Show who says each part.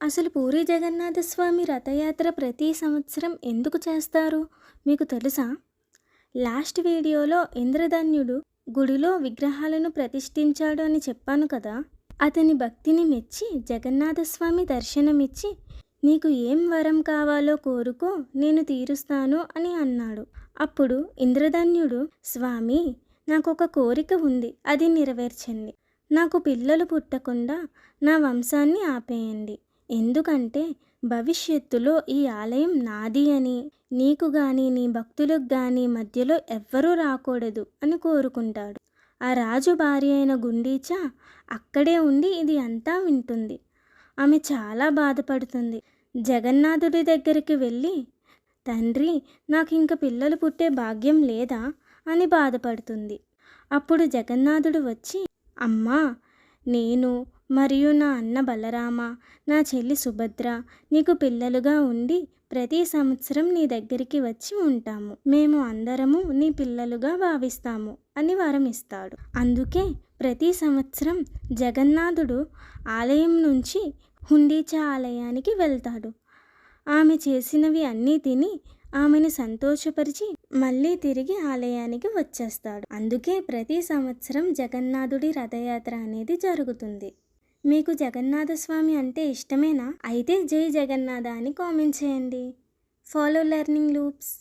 Speaker 1: అసలు పూరి జగన్నాథ స్వామి రథయాత్ర ప్రతి సంవత్సరం ఎందుకు చేస్తారు మీకు తెలుసా? లాస్ట్ వీడియోలో ఇంద్రధన్యుడు గుడిలో విగ్రహాలను ప్రతిష్ఠించాడు అని చెప్పాను కదా. అతని భక్తిని మెచ్చి జగన్నాథ స్వామి దర్శనమిచ్చి నీకు ఏం వరం కావాలో కోరుకో నేను తీరుస్తాను అని అన్నాడు. అప్పుడు ఇంద్రధన్యుడు, స్వామి నాకొక కోరిక ఉంది, అది నెరవేర్చండి. నాకు పిల్లలు పుట్టకుండా నా వంశాన్ని ఆపేయండి. ఎందుకంటే భవిష్యత్తులో ఈ ఆలయం నాది అని, నీకు గాని నీ భక్తులకు గాని మధ్యలో ఎవ్వరూ రాకూడదు అని కోరుకుంటాడు. ఆ రాజు భార్య అయిన గుండీచ అక్కడే ఉండి ఇది అంతా వింటుంది. ఆమె చాలా బాధపడుతుంది. జగన్నాథుడి దగ్గరికి వెళ్ళి, తండ్రి నాకు ఇంక పిల్లలు పుట్టే భాగ్యం లేదా అని బాధపడుతుంది. అప్పుడు జగన్నాథుడు వచ్చి, అమ్మా నేను మరియు నా అన్న బలరామ, నా చెల్లి సుభద్ర నీకు పిల్లలుగా ఉండి ప్రతి సంవత్సరం నీ దగ్గరికి వచ్చి ఉంటాము. మేము అందరము నీ పిల్లలుగా భావిస్తాము అని వరం ఇస్తాడు. అందుకే ప్రతి సంవత్సరం జగన్నాథుడు ఆలయం నుంచి హుండీచ ఆలయానికి వెళ్తాడు. ఆమె చేసినవి అన్నీ తిని ఆమెను సంతోషపరిచి మళ్ళీ తిరిగి ఆలయానికి వచ్చేస్తాడు. అందుకే ప్రతి సంవత్సరం జగన్నాథుడి రథయాత్ర అనేది జరుగుతుంది. మీకు జగన్నాథ స్వామి అంటే ఇష్టమేనా? అయితే జై జగన్నాథ అని కామెంట్ చేయండి. Follow learning loops.